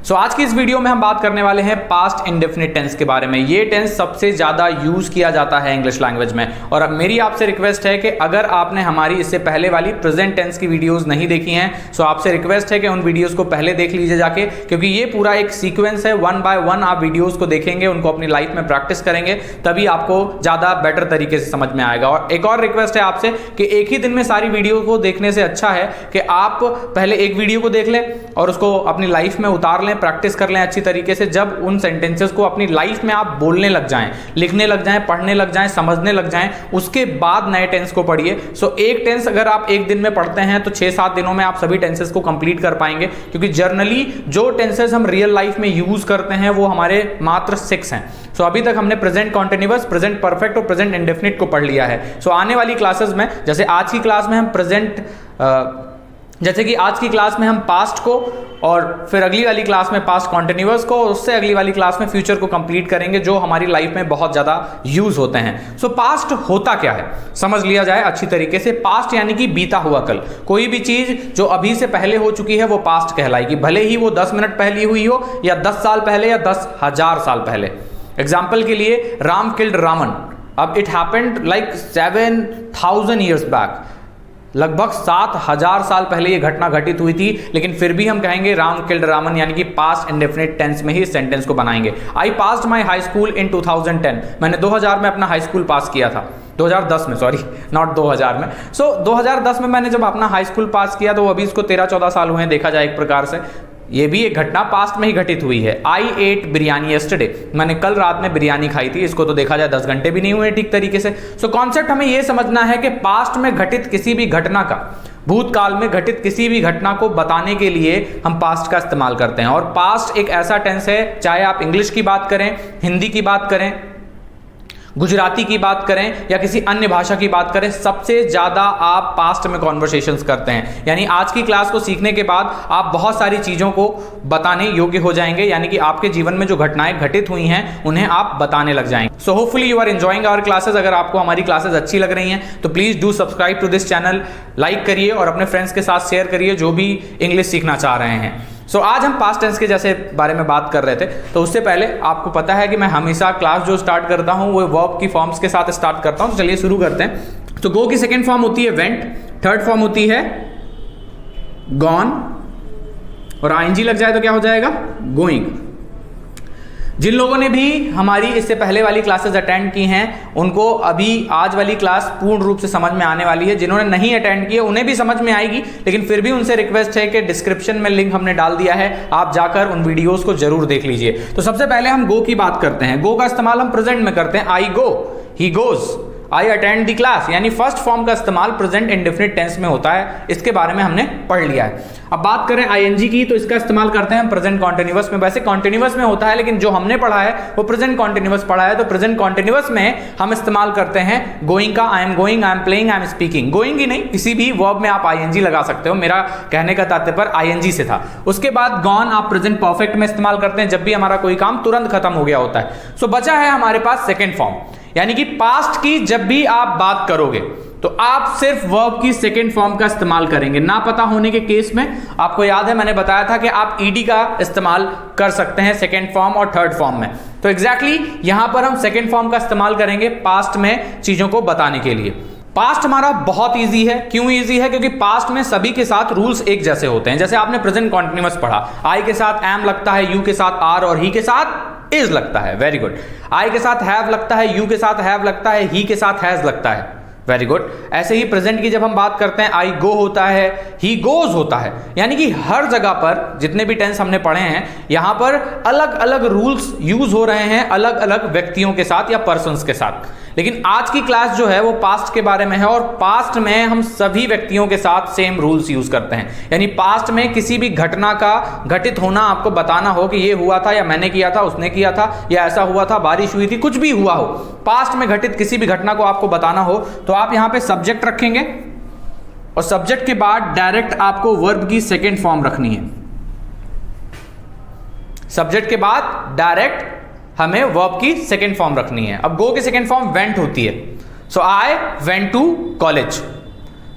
सो आज की इस वीडियो में हम बात करने वाले हैं पास्ट इंडेफिनिट टेंस के बारे में। ये टेंस सबसे ज्यादा यूज किया जाता है इंग्लिश लैंग्वेज में। और अब मेरी आपसे रिक्वेस्ट है कि अगर आपने हमारी इससे पहले वाली प्रेजेंट टेंस की वीडियोस नहीं देखी हैं सो आपसे रिक्वेस्ट है कि उन वीडियोस को पहले देख लीजिए जाके, क्योंकि ये पूरा एक सीक्वेंस है। वन बाय वन आप वीडियोस को देखेंगे, उनको अपनी लाइफ में प्रैक्टिस करेंगे, तभी आपको ज्यादा बेटर तरीके से समझ में आएगा। और एक और रिक्वेस्ट है आपसे कि एक ही दिन में सारी वीडियो को देखने से अच्छा है कि आप पहले एक वीडियो को देख लें और उसको अपनी लाइफ में उतार लें, प्रैक्टिस कर लें अच्छी तरीके से। जब उन सेंटेंसेस को अपनी लाइफ में आप बोलने लग जाएं, लिखने लग जाएं, पढ़ने लग जाएं, समझने लग जाएं, उसके बाद नए टेंस को पढ़िए। सो एक टेंस अगर आप एक दिन में पढ़ते हैं तो 6-7 दिनों में आप सभी टेंसेस को कंप्लीट कर पाएंगे, क्योंकि जर्नली जो टेंसेस हम रियल लाइफ में यूज करते हैं वो हमारे मात्र 6 हैं। सो अभी तक हमने प्रेजेंट कॉन्टिन्यूअस, प्रेजेंट परफेक्ट और प्रेजेंट इंडेफिनिट को पढ़ लिया है। सो आने वाली क्लासेस में, जैसे आज की क्लास में हम पास्ट को, और फिर अगली वाली क्लास में पास्ट कॉन्टिन्यूअस को, उससे अगली वाली क्लास में फ्यूचर को कंप्लीट करेंगे, जो हमारी लाइफ में बहुत ज्यादा यूज होते हैं। सो पास्ट होता क्या है समझ लिया जाए अच्छी तरीके से। पास्ट यानी कि बीता हुआ कल। कोई भी चीज जो अभी से पहले हो चुकी है वो पास्ट कहलाएगी, भले ही वो 10 मिनट पहले हुई हो, या 10 साल पहले, या 10,000 साल पहले। एग्जाम्पल के लिए, राम किल्ड रावण। अब it happened like 7,000 years back. लगभग 7,000 साल पहले ये घटना घटित हुई थी, लेकिन फिर भी हम कहेंगे राम किल्ड रावण, यानी कि पास्ट इंडेफिनिट टेंस में ही इस सेंटेंस को बनाएंगे। I passed my high school इन 2010। मैंने 2000 में अपना हाई स्कूल पास किया था। 2010 में, सॉरी, नॉट 2000 में। सो 2010 में मैंने जब अपना हाई स्कूल पास किया तो अभी इसको 13-14 साल हुए हैं, देखा जाए एक प्रकार से। ये भी एक घटना पास्ट में ही घटित हुई है। आई एट बिरयानी यस्टरडे। मैंने कल रात में बिरयानी खाई थी। इसको तो देखा जाए 10 घंटे भी नहीं हुए ठीक तरीके से। सो कॉन्सेप्ट हमें यह समझना है कि पास्ट में घटित किसी भी घटना का, भूतकाल में घटित किसी भी घटना को बताने के लिए हम पास्ट का इस्तेमाल करते हैं। और पास्ट एक ऐसा टेंस है, चाहे आप इंग्लिश की बात करें, हिंदी की बात करें, गुजराती की बात करें, या किसी अन्य भाषा की बात करें, सबसे ज्यादा आप पास्ट में कॉन्वर्सेशंस करते हैं। यानी आज की क्लास को सीखने के बाद आप बहुत सारी चीजों को बताने योग्य हो जाएंगे, यानी कि आपके जीवन में जो घटनाएं घटित हुई हैं उन्हें आप बताने लग जाएंगे। So hopefully you are enjoying our classes. अगर आपको हमारी क्लासेस अच्छी लग रही हैं तो please do subscribe to this channel, like करिए और अपने फ्रेंड्स के साथ शेयर करिए जो भी इंग्लिश सीखना चाह रहे हैं। सो आज हम पास्ट टेंस के जैसे बारे में बात कर रहे थे, तो उससे पहले आपको पता है कि मैं हमेशा क्लास जो स्टार्ट करता हूं वो वर्ब की फॉर्म्स के साथ स्टार्ट करता हूं। तो चलिए शुरू करते हैं। तो गो की सेकंड फॉर्म होती है वेंट, थर्ड फॉर्म होती है गॉन, और आईएनजी लग जाए तो क्या हो जाएगा, गोइंग। जिन लोगों ने भी हमारी इससे पहले वाली क्लासेस अटेंड की हैं उनको अभी आज वाली क्लास पूर्ण रूप से समझ में आने वाली है। जिन्होंने नहीं अटेंड किया उन्हें भी समझ में आएगी, लेकिन फिर भी उनसे रिक्वेस्ट है कि डिस्क्रिप्शन में लिंक हमने डाल दिया है, आप जाकर उन वीडियोस को जरूर देख लीजिए। तो सबसे पहले हम गो की बात करते हैं। गो का इस्तेमाल हम प्रेजेंट में करते हैं। I go, he goes, I attend the class, यानी फर्स्ट फॉर्म का इस्तेमाल प्रेजेंट इंडेफिनिट टेंस में होता है। इसके बारे में हमने पढ़ लिया है। अब बात करें आईएनजी की, तो इसका इस्तेमाल करते हैं हम प्रेजेंट कॉन्टिन्यूअस में। वैसे कॉन्टिन्यूअस में होता है, लेकिन जो हमने पढ़ा है वो प्रेजेंट कॉन्टिन्यूअस पढ़ा है। तो प्रेजेंट कॉन्टिन्यूअस में हम इस्तेमाल करते हैं गोइंग का। I am going, I am playing, I am speaking. Going ही नहीं, किसी भी वर्ब में आप आईएनजी लगा सकते हो। मेरा कहने का तात्पर्य आईएनजी से था। उसके बाद गॉन आप प्रेजेंट परफेक्ट में इस्तेमाल करते हैं जब भी हमारा कोई काम तुरंत खत्म हो गया होता है। सो बचा है हमारे पास सेकेंड फॉर्म, यानी कि पास्ट की जब भी आप बात करोगे तो आप सिर्फ वर्ब की सेकेंड फॉर्म का इस्तेमाल करेंगे। ना पता होने के केस में आपको याद है मैंने बताया था कि आप ईडी का इस्तेमाल कर सकते हैं सेकेंड फॉर्म और थर्ड फॉर्म में। तो एग्जैक्टली यहां पर हम सेकेंड फॉर्म का इस्तेमाल करेंगे पास्ट में चीजों को बताने के लिए। पास्ट हमारा बहुत इजी है। क्यों इजी है? क्योंकि पास्ट में सभी के साथ रूल्स एक जैसे होते हैं। जैसे आपने प्रेजेंट कॉन्टिन्यूअस पढ़ा, आई के साथ एम लगता है, यू के साथ आर, और ही के साथ इज लगता है। Very good. आई के साथ हैव लगता है, यू के साथ हैव लगता है, ही के साथ हैज लगता है। Very good. ऐसे ही प्रेजेंट की जब हम बात करते हैं, आई गो होता है, ही गोज होता है। यानी कि हर जगह पर जितने भी टेंस हमने पढ़े हैं यहां पर अलग अलग रूल्स यूज हो रहे हैं, अलग अलग व्यक्तियों के साथ या पर्सन्स के साथ। लेकिन आज की क्लास जो है वो पास्ट के बारे में है, और पास्ट में हम सभी व्यक्तियों के साथ सेम रूल्स यूज करते हैं। यानी पास्ट में किसी भी घटना का घटित होना आपको बताना हो कि ये हुआ था, या मैंने किया था, उसने किया था, या ऐसा हुआ था, बारिश हुई थी, कुछ भी हुआ हो, पास्ट में घटित किसी भी घटना को आपको बताना हो तो आप यहां पे सब्जेक्ट रखेंगे, और सब्जेक्ट के बाद डायरेक्ट आपको वर्ब की सेकेंड फॉर्म रखनी है। सब्जेक्ट के बाद डायरेक्ट हमें वर्ब की सेकेंड फॉर्म रखनी है। अब गो की सेकेंड फॉर्म वेंट होती है। So I went to college,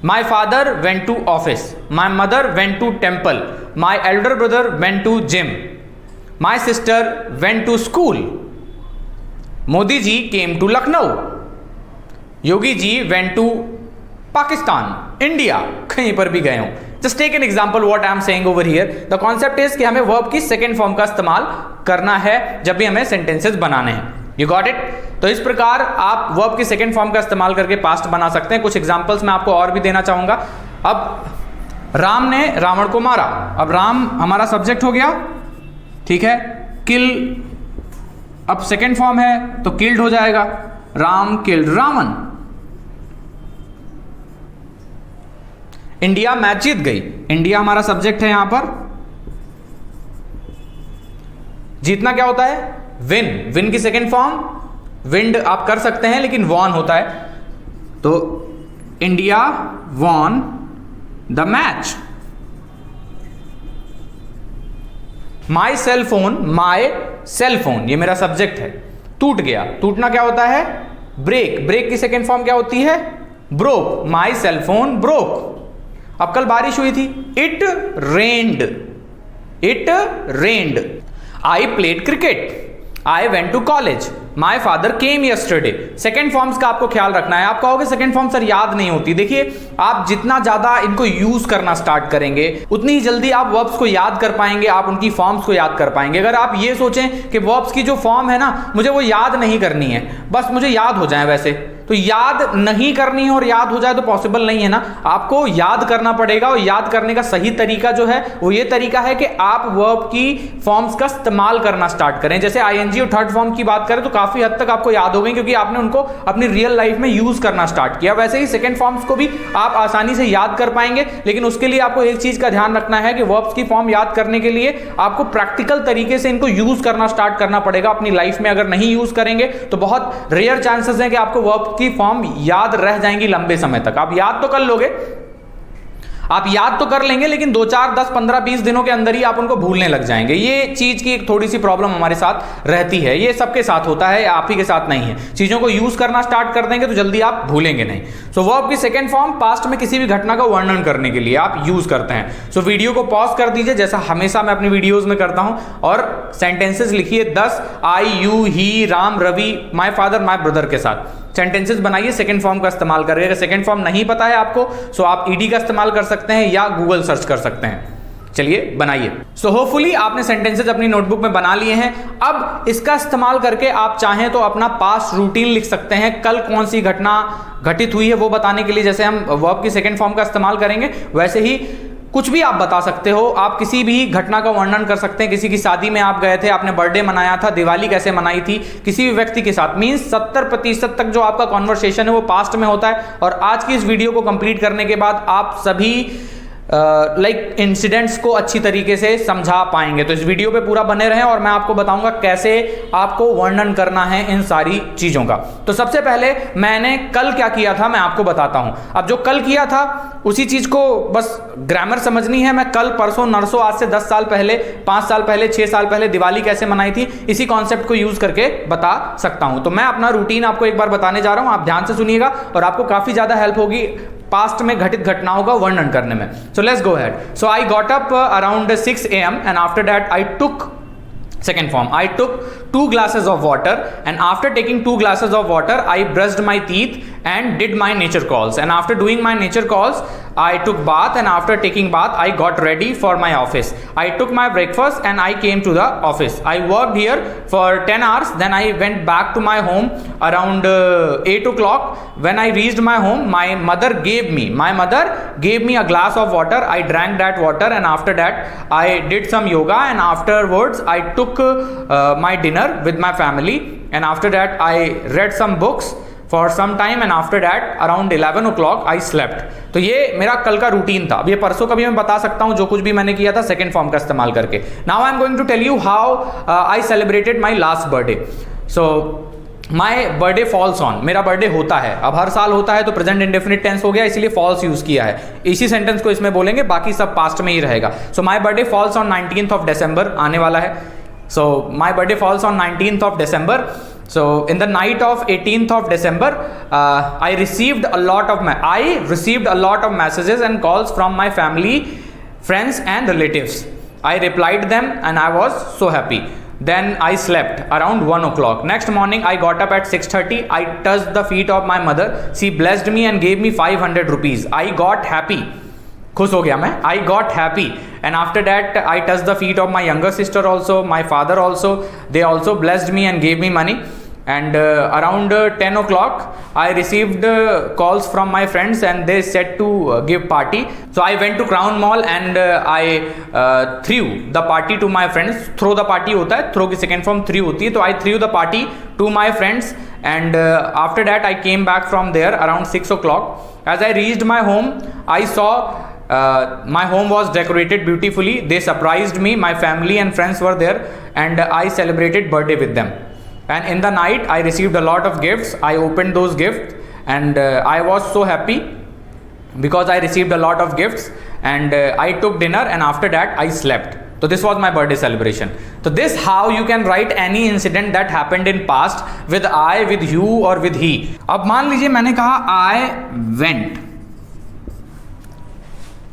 my father went to office, my mother went to temple, my elder brother went to gym. My sister went to school, Modi ji came to Lucknow, Yogi ji went to Pakistan, India, कहीं पर भी गए हों। Just take an example what I am saying over here. The concept is कि हमें verb की second form का इस्तेमाल करना है जब भी हमें सेंटेंसेस बनाने हैं। You got it? तो इस प्रकार आप वर्ब की सेकेंड फॉर्म का इस्तेमाल करके पास्ट बना सकते हैं। कुछ एग्जाम्पल्स मैं आपको और भी देना चाहूंगा। अब राम ने रावण को मारा, अब राम हमारा सब्जेक्ट हो गया, ठीक है। किल अब सेकेंड फॉर्म है तो किल्ड हो जाएगा, Ram killed Ravan. India match जीत गई, इंडिया हमारा सब्जेक्ट है यहां पर। जीतना क्या होता है? विन। विन की सेकेंड फॉर्म विंड आप कर सकते हैं लेकिन वॉन होता है, तो India won the match. My cell phone, my cell phone ये मेरा सब्जेक्ट है, टूट गया। टूटना क्या होता है? ब्रेक। ब्रेक की सेकेंड फॉर्म क्या होती है? Broke. My cell phone broke. अब कल बारिश हुई थी, it rained, it rained. I played cricket, I went to college, my father came yesterday. Second forms का आपको ख्याल रखना है। आप कहोगे सेकेंड फॉर्म सर याद नहीं होती। देखिए, आप जितना ज्यादा इनको यूज करना स्टार्ट करेंगे उतनी ही जल्दी आप वर्ब्स को याद कर पाएंगे, आप उनकी फॉर्म्स को याद कर पाएंगे। अगर आप ये सोचें कि वर्ब्स की जो फॉर्म है ना मुझे वो याद नहीं करनी है, बस मुझे याद हो जाए, वैसे तो याद नहीं करनी है और याद हो जाए तो पॉसिबल नहीं है ना। आपको याद करना पड़ेगा और याद करने का सही तरीका जो है वो ये तरीका है कि आप वर्ब की फॉर्म्स का इस्तेमाल करना स्टार्ट करें। जैसे आईएनजी और थर्ड फॉर्म की बात करें तो काफी हद तक आपको याद हो गई क्योंकि आपने उनको अपनी रियल लाइफ में यूज करना स्टार्ट किया। वैसे ही सेकंड फॉर्म्स को भी आप आसानी से याद कर पाएंगे, लेकिन उसके लिए आपको एक चीज का ध्यान रखना है कि वर्ब्स की फॉर्म याद करने के लिए आपको प्रैक्टिकल तरीके से इनको यूज करना स्टार्ट करना पड़ेगा अपनी लाइफ में। अगर नहीं यूज करेंगे तो बहुत रेयर चांसेस है कि आपको वर्ब की फॉर्म याद रह जाएंगी लंबे समय तक। आप याद तो कर लोगे, आप याद तो कर लेंगे, लेकिन 2, 4, 10, 15, 20 दिनों के अंदर ही आप उनको भूलने लग जाएंगे। ये चीज की एक थोड़ी सी प्रॉब्लम हमारे साथ रहती है। ये सबके साथ होता है, आप ही के साथ नहीं है। चीजों को यूज करना स्टार्ट कर देंगे तो जल्दी आप भूलेंगे नहीं। सो वर्ब की सेकंड फॉर्म पास्ट में किसी भी घटना का वर्णन करने के लिए आप यूज करते हैं। सो वीडियो को पॉज कर दीजिए जैसा हमेशा मैं अपनी वीडियोज में करता हूं और सेंटेंसेस लिखिए 10 I, you, he, Ram, Ravi, my father, my brother के साथ सेंटेंसेस बनाइए सेकंड फॉर्म का इस्तेमाल करके। अगर सेकंड फॉर्म नहीं पता है आपको सो आप ईडी का इस्तेमाल कर सकते हैं या गूगल सर्च कर सकते हैं। चलिए बनाइए। सो होपफुली आपने सेंटेंसेस अपनी नोटबुक में बना लिए हैं। अब इसका इस्तेमाल करके आप चाहें तो अपना पास्ट रूटीन लिख सकते हैं। कल कौन सी घटना घटित हुई है वो बताने के लिए जैसे हम वर्ब की सेकंड फॉर्म का इस्तेमाल करेंगे, वैसे ही कुछ भी आप बता सकते हो। आप किसी भी घटना का वर्णन कर सकते हैं। किसी की शादी में आप गए थे, आपने बर्थडे मनाया था, दिवाली कैसे मनाई थी, किसी भी व्यक्ति के साथ। मींस 70% तक जो आपका कॉन्वर्सेशन है वो पास्ट में होता है। और आज की इस वीडियो को कंप्लीट करने के बाद आप सभी इंसिडेंट्स को अच्छी तरीके से समझा पाएंगे। तो इस वीडियो पे पूरा बने रहें और मैं आपको बताऊंगा कैसे आपको वर्णन करना है इन सारी चीजों का। तो सबसे पहले मैंने कल क्या किया था मैं आपको बताता हूं। अब जो कल किया था उसी चीज को बस ग्रामर समझनी है। मैं कल, परसों, नरसों, आज से 10 साल पहले, 5 साल पहले, 6 साल पहले दिवाली कैसे मनाई थी, इसी कॉन्सेप्ट को यूज करके बता सकता हूं। तो मैं अपना रूटीन आपको एक बार बताने जा रहा हूं, आप ध्यान से सुनिएगा और आपको काफी ज्यादा हेल्प होगी पास्ट में घटित घटनाओं का वर्णन करने में। So let's go ahead. So I got up around 6 a.m. and after that I took second form. I took 2 glasses of water and after taking 2 glasses of water I brushed my teeth and did my nature calls, and after doing my nature calls I took bath, and after taking bath I got ready for my office. I took my breakfast and I came to the office. I worked here for 10 hours, then I went back to my home around 8 o'clock. When I reached my home, my mother gave me a glass of water. I drank that water and after that I did some yoga, and afterwards I took my dinner with my family, and after that I read some books for some time, and after that around 11 o'clock I slept. तो ये मेरा कल का routine था। अब ये परसों का भी मैं बता सकता हूँ जो कुछ भी मैंने किया था सेकंड फॉर्म का इस्तेमाल करके। Now I am going to tell you how I celebrated my last birthday. So my birthday falls on, मेरा बर्थडे होता है। अब हर साल होता है तो प्रेजेंट इंडेफिनिट टेंस हो गया, इसलिए फॉल्स यूज किया है। इसी सेंटेंस को इसमें बोलेंगे, बाकी सब पास्ट में ही रहेगा। So my birthday falls on 19th of December, आने वाला है। So my birthday falls on 19th of December. So in the night of 18th of December, I received a lot of messages and calls from my family, friends and relatives. I replied them and I was so happy. Then I slept around 1 o'clock. Next morning I got up at 6:30. I touched the feet of my mother. She blessed me and gave me 500 rupees. I got happy. खुश हो गया मैं. I got happy. And after that I touched the feet of my younger sister also, my father also. They also blessed me and gave me money. And around 10 o'clock I received calls from my friends and they said to give party. So I went to Crown Mall and I threw the party to my friends. Throw the party होता है, throw की second form threw होती है. तो I threw the party to my friends and after that I came back from there around 6 o'clock. As I reached my home, I saw my home was decorated beautifully. They surprised me. My family and friends were there and I celebrated birthday with them. And in the night I received a lot of gifts. I opened those gifts and I was so happy because I received a lot of gifts and I took dinner and after that I slept. So this was my birthday celebration. So this how you can write any incident that happened in past with I, with you or with he. अब मान लीजिए मैंने कहा I went,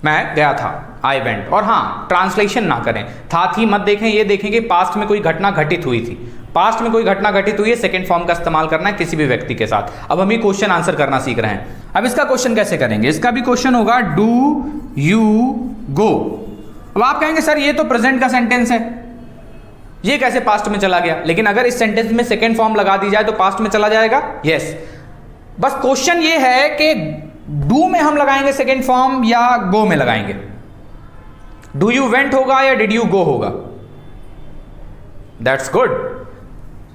मैं गया था, I went. और हाँ, ट्रांसलेशन ना करें, था थी मत देखें, ये देखें कि पास्ट में कोई घटना घटित हुई थी. पास्ट में कोई घटना घटित हुई है, सेकंड फॉर्म का इस्तेमाल करना है किसी भी व्यक्ति के साथ. अब हम ये क्वेश्चन आंसर करना सीख रहे हैं. अब इसका क्वेश्चन कैसे करेंगे? इसका भी क्वेश्चन होगा डू यू गो. अब आप कहेंगे सर ये तो प्रेजेंट का सेंटेंस है, ये कैसे पास्ट में चला गया? लेकिन अगर इस सेंटेंस में सेकंड फॉर्म लगा दी जाए तो पास्ट में चला जाएगा. यस, बस क्वेश्चन ये है कि डू में हम लगाएंगे सेकंड फॉर्म या गो में लगाएंगे. डू यू वेंट होगा या डिड यू गो होगा? That's good.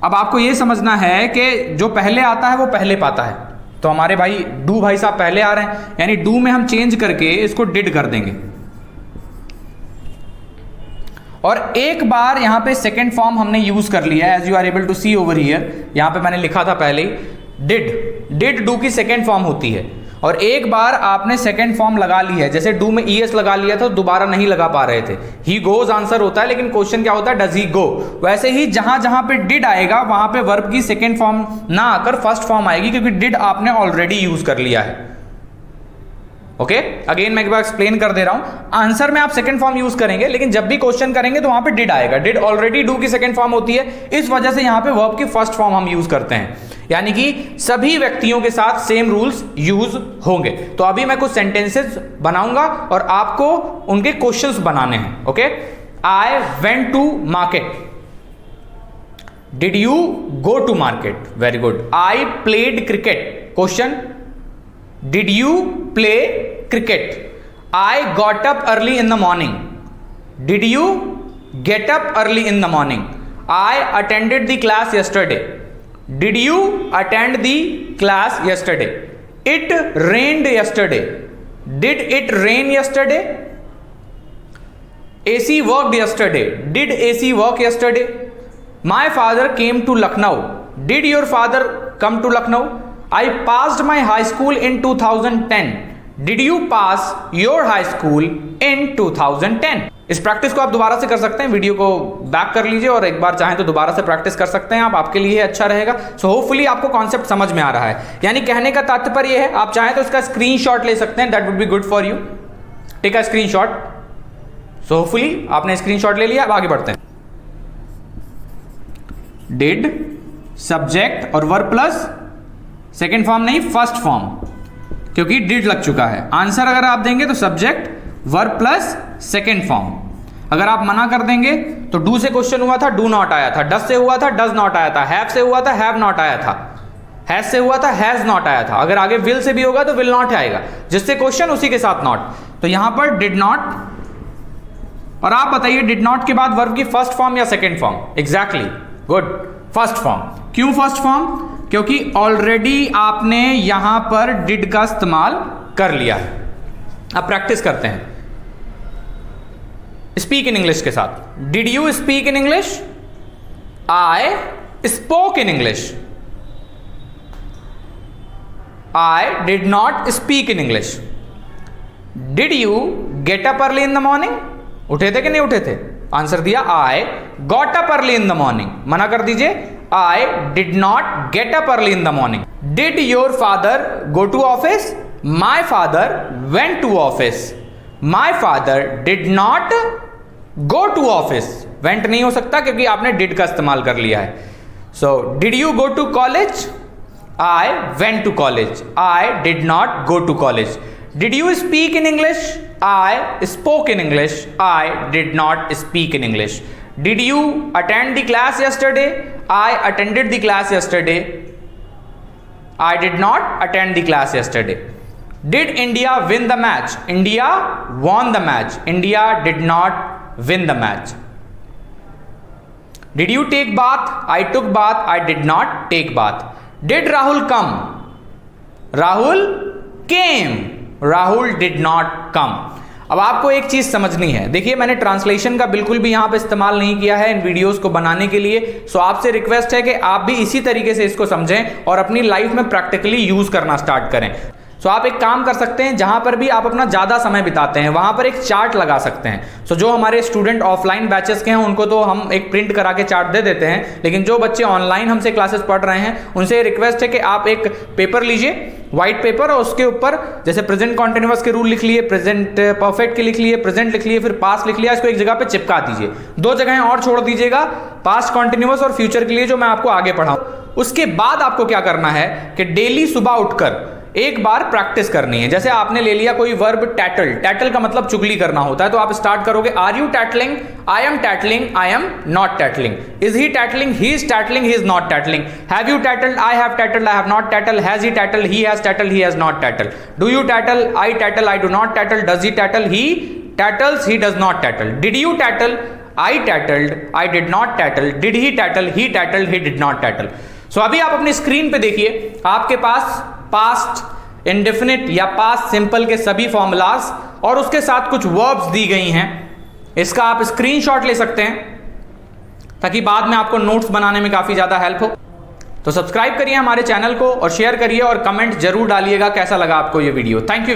अब आपको यह समझना है कि जो पहले आता है वो पहले पाता है. तो हमारे भाई डू भाई साहब पहले आ रहे हैं, यानी डू में हम चेंज करके इसको डिड कर देंगे. और एक बार यहां पे सेकंड फॉर्म हमने यूज कर लिया, as you are able to see over here. यहां पे मैंने लिखा था पहले ही डिड डू की सेकंड फॉर्म होती है. और एक बार आपने सेकंड फॉर्म लगा ली है, जैसे डू में ईएस लगा लिया था, दोबारा नहीं लगा पा रहे थे. ही गोज आंसर होता है, लेकिन क्वेश्चन क्या होता है? डज ही गो. वैसे ही जहां जहां पे डिड आएगा वहां पे वर्ब की सेकंड फॉर्म ना आकर फर्स्ट फॉर्म आएगी, क्योंकि डिड आपने ऑलरेडी यूज कर लिया है. ओके, अगेन मैं एक बार एक्सप्लेन कर दे रहा हूं. आंसर में आप सेकंड फॉर्म यूज करेंगे, लेकिन जब भी क्वेश्चन करेंगे तो वहां पे डिड आएगा. डिड ऑलरेडी डू की सेकंड फॉर्म होती है, इस वजह से यहां पे वर्ब की फर्स्ट फॉर्म हम यूज करते हैं. यानी कि सभी व्यक्तियों के साथ सेम रूल्स यूज होंगे. तो अभी मैं कुछ सेंटेंसेस बनाऊंगा और आपको उनके क्वेश्चंस बनाने हैं. Okay, I went to market. Did you go to market? Very good. I played cricket. Question, did you play cricket? I got up early in the morning. Did you get up early in the morning? I attended the class yesterday. Did you attend the class yesterday? It rained yesterday. Did it rain yesterday? AC worked yesterday. Did AC work yesterday? My father came to Lucknow. Did your father come to Lucknow? I passed my high school in 2010. Did you pass your high school in 2010? इस practice को आप दोबारा से कर सकते हैं. Video को back कर लीजिए और एक बार चाहें तो दोबारा से प्रैक्टिस कर सकते हैं आप. आपके लिए अच्छा रहेगा. सो होपफुली आपको कॉन्सेप्ट समझ में आ रहा है. यानी कहने का तात्पर्य है, आप चाहें तो इसका स्क्रीनशॉट ले सकते हैं. That would be good for you. Take a screenshot. So hopefully आपने स्क्रीनशॉट ले लिया. अब आगे बढ़ते हैं. डिड, सब्जेक्ट और वर्ब प्लस सेकेंड फॉर्म नहीं, फर्स्ट फॉर्म, क्योंकि डिड लग चुका है. आंसर अगर आप देंगे तो subject verb plus second form. अगर आप मना कर देंगे तो डू से क्वेश्चन हुआ था, डू नॉट आया था. डज से हुआ था, डज नॉट आया था. हैव से हुआ था, हैव नॉट आया था. हैज से हुआ था, हैज नॉट आया था. अगर आगे विल से भी होगा तो विल नॉट आएगा. जिससे क्वेश्चन उसी के साथ नॉट. तो यहां पर डिड नॉट. और आप बताइए डिड नॉट के बाद वर्ब की फर्स्ट फॉर्म या second form? Exactly, good, first form. क्यों फर्स्ट फॉर्म? क्योंकि ऑलरेडी आपने यहां पर डिड का इस्तेमाल कर लिया है. अब प्रैक्टिस करते हैं स्पीक इन इंग्लिश के साथ. Did you speak in English? I spoke in English. I did not speak in English. Did you get up early in the morning? उठे थे कि नहीं उठे थे? आंसर दिया I got up early in the morning. मना कर दीजिए, I did not get up early in the morning. Did your father go to office? My father went to office. My father did not go to office, went नहीं हो सकता क्योंकि आपने did का इस्तेमाल कर लिया है। So did you go to college? I went to college, I did not go to college. Did you speak in English? I spoke in English, I did not speak in English. Did you attend the class yesterday? I attended the class yesterday, I did not attend the class yesterday. Did India win the match? India won the match, India did not win the match. Did you take bath? I took bath, I did not take bath. Did Rahul come? Rahul came, Rahul did not come. अब आपको एक चीज समझनी है, देखिए मैंने translation का बिल्कुल भी यहां पे इस्तेमाल नहीं किया है इन वीडियोस को बनाने के लिए। सो आपसे रिक्वेस्ट है कि आप भी इसी तरीके से इसको समझें और अपनी लाइफ में प्रैक्टिकली यूज करना स्टार्ट करें। सो आप एक काम कर सकते हैं, जहां पर भी आप अपना ज्यादा समय बिताते हैं वहां पर एक चार्ट लगा सकते हैं। सो जो हमारे स्टूडेंट ऑफलाइन बैचेस के हैं उनको तो हम एक प्रिंट करा के चार्ट दे देते हैं, लेकिन जो बच्चे ऑनलाइन हमसे क्लासेस पढ़ रहे हैं उनसे रिक्वेस्ट है कि आप एक पेपर लीजिए, व्हाइट पेपर, और उसके ऊपर जैसे प्रेजेंट कॉन्टिन्यूअस के रूल लिख लिए, प्रेजेंट परफेक्ट के लिख लिए, प्रेजेंट लिख लिए, फिर पास्ट लिख लिया, इसको एक जगह पे चिपका दीजिए। 2 जगहें और छोड़ दीजिएगा, पास्ट कॉन्टिन्यूअस और फ्यूचर के लिए, जो मैं आपको आगे पढ़ाऊं। उसके बाद आपको क्या करना है कि डेली सुबह उठकर एक बार प्रैक्टिस करनी है। जैसे आपने ले लिया कोई वर्ब टैटल, टैटल का मतलब चुगली करना होता है, तो आप स्टार्ट करोगे are you tattling, I am tattling, I am not tattling. Is he tattling, he is tattling, he is not tattling. Have you tattled, I have tattled, I have not tattled. Has he tattled, he has tattled, he has not tattled. Do you tattle, I tattle, I do not tattle. Does he tattle, he tattles, he does not tattle. Did you tattle, I tattled, I did not tattle. Did he tattle, he tattled, he did not tattle. So अभी आप अपनी screen पे देखिए, आपके पास past indefinite या past simple के सभी फॉर्मूलाज और उसके साथ कुछ वर्ब्स दी गई हैं। इसका आप स्क्रीनशॉट ले सकते हैं ताकि बाद में आपको नोट्स बनाने में काफी ज्यादा हेल्प हो। तो सब्सक्राइब करिए हमारे चैनल को और शेयर करिए और कमेंट जरूर डालिएगा कैसा लगा आपको ये वीडियो। Thank you.